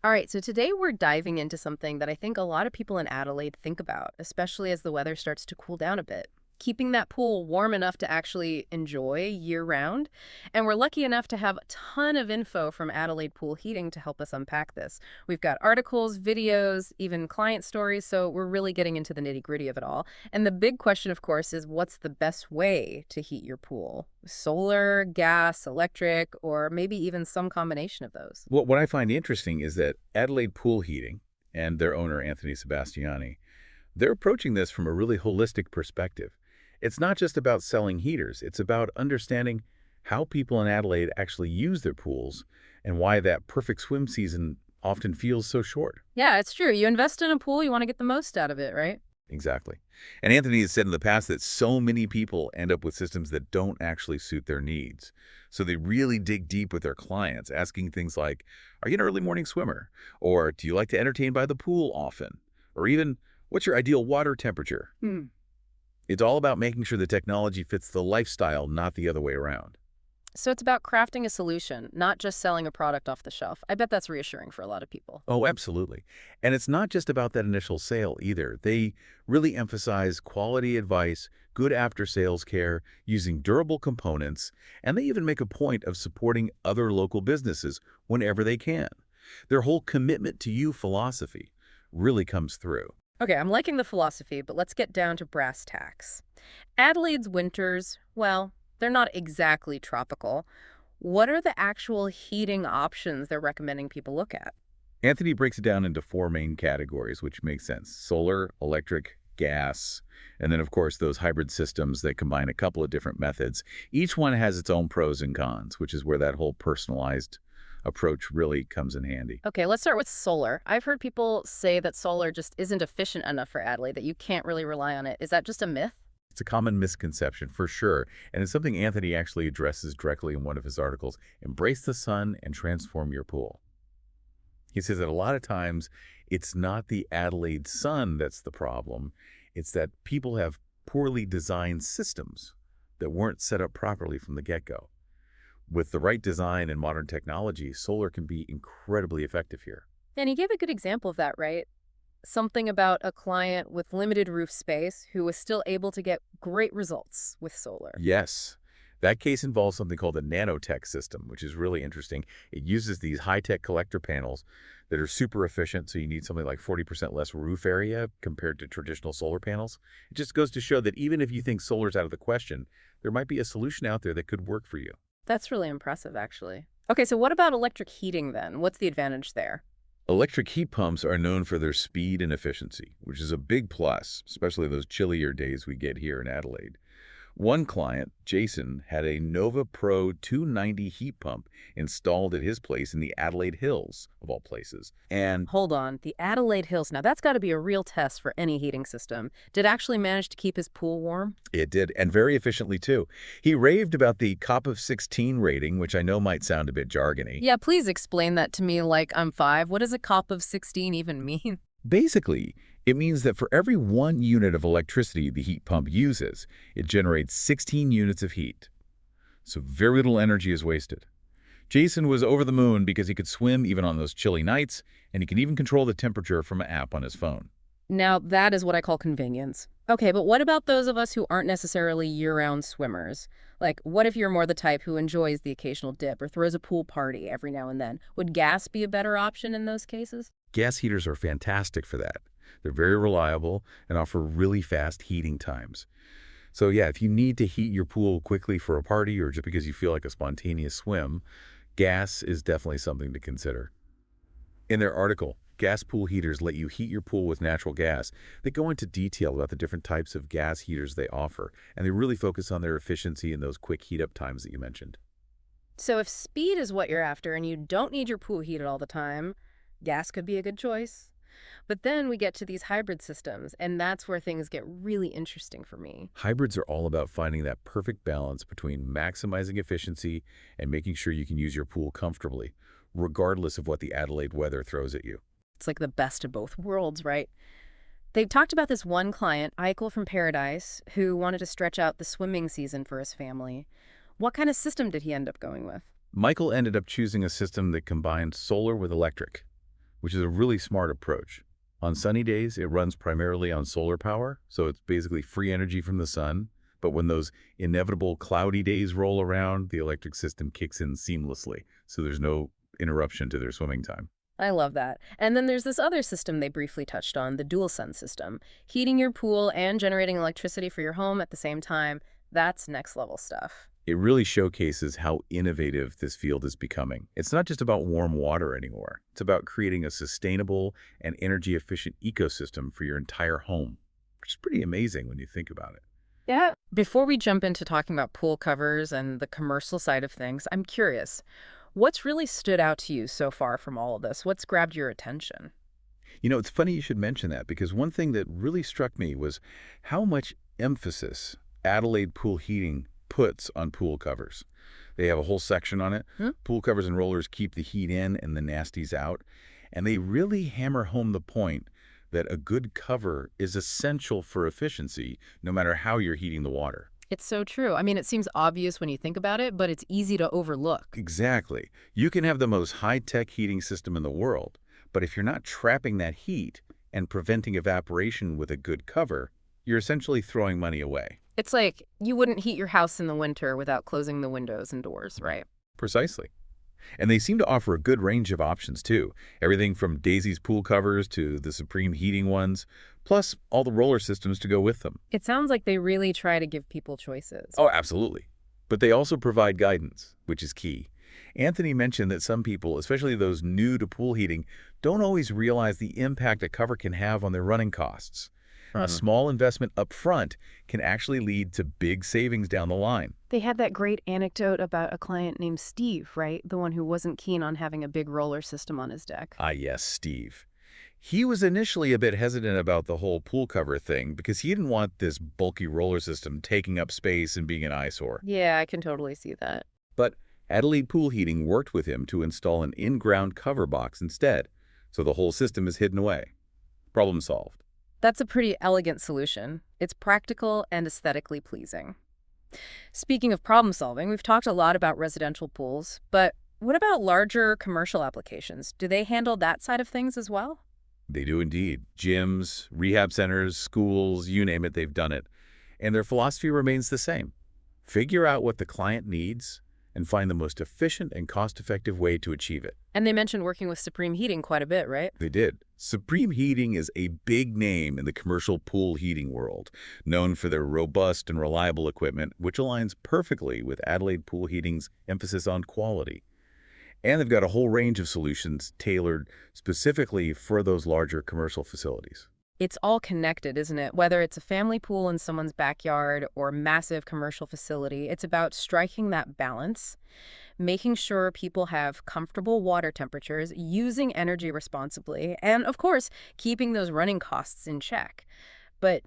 All right, so today we're diving into something that I think a lot of people in Adelaide think about, especially as the weather starts to cool down a bit. Keeping that pool warm enough to actually enjoy year round. And we're lucky enough to have a ton of info from Adelaide Pool Heating to help us unpack this. We've got articles, videos, even client stories, so we're really getting into the nitty-gritty of it all. And the big question, of course, is what's the best way to heat your pool? Solar, gas, electric, or maybe even some combination of those. Well, what I find interesting is that Adelaide Pool Heating and their owner, Anthony Sebastiani, they're approaching this from a really holistic perspective. It's not just about selling heaters, it's about understanding how people in Adelaide actually use their pools and why that perfect swim season often feels so short. Yeah, it's true. You invest in a pool, you want to get the most out of it, right? Exactly. And Anthony has said in the past that so many people end up with systems that don't actually suit their needs. So they really dig deep with their clients, asking things like, are you an early morning swimmer? Or do you like to entertain by the pool often? Or even, what's your ideal water temperature? Hmm. It's all about making sure the technology fits the lifestyle, not the other way around. So it's about crafting a solution, not just selling a product off the shelf. I bet that's reassuring for a lot of people. Oh, absolutely. And it's not just about that initial sale either. They really emphasize quality advice, good after-sales care, using durable components, and they even make a point of supporting other local businesses whenever they can. Their whole commitment to you philosophy really comes through. Okay, I'm liking the philosophy, but let's get down to brass tacks. Adelaide's winters, well, they're not exactly tropical. What are the actual heating options they're recommending people look at? Anthony breaks it down into four main categories, which makes sense: solar, electric, gas, and then, of course, those hybrid systems that combine a couple of different methods. Each one has its own pros and cons, which is where that whole personalized approach really comes in handy. Okay, let's start with solar. I've heard people say that solar just isn't efficient enough for Adelaide, that you can't really rely on it. Is that just a myth? It's a common misconception, for sure, and it's something Anthony actually addresses directly in one of his articles: embrace the sun and transform your pool. He says that a lot of times it's not the Adelaide sun that's the problem. It's that people have poorly designed systems that weren't set up properly from the get-go. With the right design and modern technology, solar can be incredibly effective here. And he gave a good example of that, right? Something about a client with limited roof space who was still able to get great results with solar. Yes. That case involves something called a nanotech system, which is really interesting. It uses these high-tech collector panels that are super efficient, so you need something like 40% less roof area compared to traditional solar panels. It just goes to show that even if you think solar's out of the question, there might be a solution out there that could work for you. That's really impressive, actually. Okay, so what about electric heating then? What's the advantage there? Electric heat pumps are known for their speed and efficiency, which is a big plus, especially those chillier days we get here in Adelaide. One client, Jason, had a Nova Pro 290 heat pump installed at his place in the Adelaide Hills, of all places. And Hold on, the Adelaide Hills. Now, that's got to be a real test for any heating system. Did it actually manage to keep his pool warm? it did, and very efficiently too. He raved about the COP of 16 rating, which I know might sound a bit jargony. Yeah, please explain that to me like I'm five. What does a cop of 16 even mean? Basically, it means that for every 1 unit of electricity the heat pump uses, it generates 16 units of heat. So very little energy is wasted. Jason was over the moon because he could swim even on those chilly nights, and he can even control the temperature from an app on his phone. Now, that is what I call convenience. Okay, but what about those of us who aren't necessarily year-round swimmers? Like, what if you're more the type who enjoys the occasional dip or throws a pool party every now and then? Would gas be a better option in those cases? Gas heaters are fantastic for that. They're very reliable and offer really fast heating times. So yeah, if you need to heat your pool quickly for a party or just because you feel like a spontaneous swim, gas is definitely something to consider. In their article, Gas Pool Heaters Let You Heat Your Pool with Natural Gas, they go into detail about the different types of gas heaters they offer, and they really focus on their efficiency and those quick heat-up times that you mentioned. So if speed is what you're after and you don't need your pool heated all the time, gas could be a good choice. But then we get to these hybrid systems, and that's where things get really interesting for me. Hybrids are all about finding that perfect balance between maximizing efficiency and making sure you can use your pool comfortably, regardless of what the Adelaide weather throws at you. It's like the best of both worlds, right? They've talked about this one client, Eichel from Paradise, who wanted to stretch out the swimming season for his family. What kind of system did he end up going with? Michael ended up choosing a system that combined solar with electric. which is a really smart approach. On sunny days, it runs primarily on solar power, so it's basically free energy from the sun. But when those inevitable cloudy days roll around, the electric system kicks in seamlessly, so there's no interruption to their swimming time. I love that. And then there's this other system they briefly touched on, the dual sun system. Heating your pool and generating electricity for your home at the same time. That's next level stuff. It really showcases how innovative this field is becoming. It's not just about warm water anymore. It's about creating a sustainable and energy-efficient ecosystem for your entire home, which is pretty amazing when you think about it. Yeah. Before we jump into talking about pool covers and the commercial side of things, I'm curious, what's really stood out to you so far from all of this? What's grabbed your attention? It's funny you should mention that because one thing that really struck me was how much emphasis Adelaide Pool Heating puts on pool covers. They have a whole section on it. Hmm? Pool covers and rollers keep the heat in and the nasties out. And they really hammer home the point that a good cover is essential for efficiency, no matter how you're heating the water. It's so true. I mean, it seems obvious when you think about it, but it's easy to overlook. Exactly. You can have the most high-tech heating system in the world, but if you're not trapping that heat and preventing evaporation with a good cover, you're essentially throwing money away. It's like you wouldn't heat your house in the winter without closing the windows and doors, right? Precisely. And they seem to offer a good range of options, too. Everything from Daisy's pool covers to the Supreme heating ones, plus all the roller systems to go with them. It sounds like they really try to give people choices. Oh, absolutely. But they also provide guidance, which is key. Anthony mentioned that some people, especially those new to pool heating, don't always realize the impact a cover can have on their running costs. A small investment up front can actually lead to big savings down the line. They had that great anecdote about a client named Steve, right? The one who wasn't keen on having a big roller system on his deck. Ah, yes, Steve. He was initially a bit hesitant about the whole pool cover thing because he didn't want this bulky roller system taking up space and being an eyesore. Yeah, I can totally see that. But Adelaide Pool Heating worked with him to install an in-ground cover box instead, so the whole system is hidden away. Problem solved. That's a pretty elegant solution. It's practical and aesthetically pleasing. Speaking of problem solving, we've talked a lot about residential pools, but what about larger commercial applications? Do they handle that side of things as well? They do indeed. Gyms, rehab centers, schools, you name it, they've done it. And their philosophy remains the same. Figure out what the client needs and find the most efficient and cost-effective way to achieve it. And they mentioned working with Supreme Heating quite a bit, right? They did. Supreme Heating is a big name in the commercial pool heating world, known for their robust and reliable equipment, which aligns perfectly with Adelaide Pool Heating's emphasis on quality. And they've got a whole range of solutions tailored specifically for those larger commercial facilities. It's all connected, isn't it? Whether it's a family pool in someone's backyard or a massive commercial facility, it's about striking that balance, making sure people have comfortable water temperatures, using energy responsibly, and of course, keeping those running costs in check. But,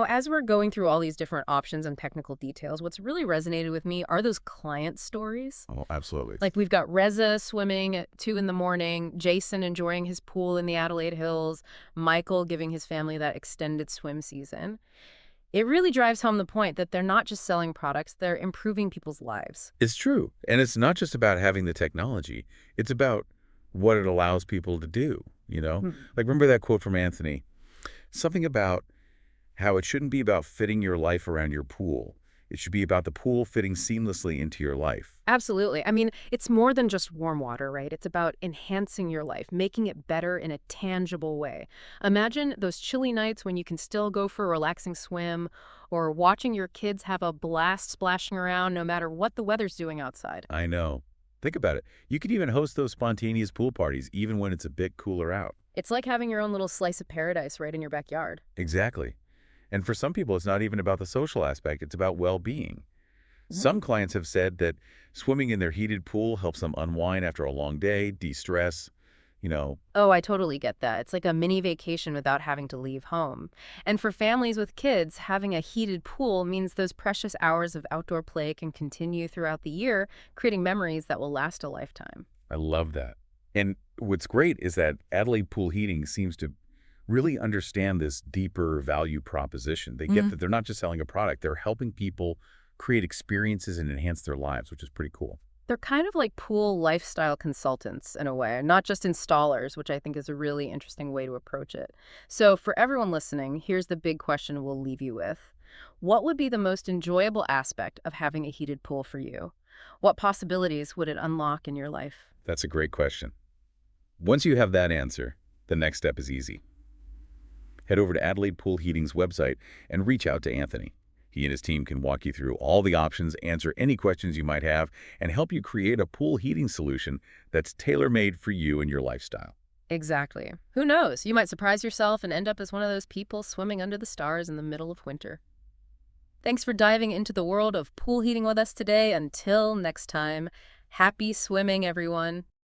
as we're going through all these different options and technical details, what's really resonated with me are those client stories. Oh, absolutely. Like we've got Reza swimming at 2 in the morning, Jason enjoying his pool in the Adelaide Hills, Michael giving his family that extended swim season. It really drives home the point that they're not just selling products, they're improving people's lives. It's true. And it's not just about having the technology. It's about what it allows people to do. Hmm. Like, remember that quote from Anthony? Something about how it shouldn't be about fitting your life around your pool. It should be about the pool fitting seamlessly into your life. Absolutely. I mean, it's more than just warm water, right? It's about enhancing your life, making it better in a tangible way. Imagine those chilly nights when you can still go for a relaxing swim or watching your kids have a blast splashing around no matter what the weather's doing outside. I know. Think about it. You could even host those spontaneous pool parties even when it's a bit cooler out. It's like having your own little slice of paradise right in your backyard. Exactly. And for some people, it's not even about the social aspect. It's about well-being. Some clients have said that swimming in their heated pool helps them unwind after a long day, de-stress. Oh, I totally get that. It's like a mini vacation without having to leave home. And for families with kids, having a heated pool means those precious hours of outdoor play can continue throughout the year, creating memories that will last a lifetime. I love that. And what's great is that Adelaide Pool Heating seems to really understand this deeper value proposition. They get that they're not just selling a product, they're helping people create experiences and enhance their lives, which is pretty cool. They're kind of like pool lifestyle consultants in a way, not just installers, which I think is a really interesting way to approach it. So, for everyone listening, here's the big question we'll leave you with. What would be the most enjoyable aspect of having a heated pool for you? What possibilities would it unlock in your life? That's a great question. Once you have that answer, the next step is easy. Head over to Adelaide Pool Heating's website and reach out to Anthony. He and his team can walk you through all the options, answer any questions you might have, and help you create a pool heating solution that's tailor-made for you and your lifestyle. Exactly. Who knows? You might surprise yourself and end up as one of those people swimming under the stars in the middle of winter. Thanks for diving into the world of pool heating with us today. Until next time, happy swimming, everyone.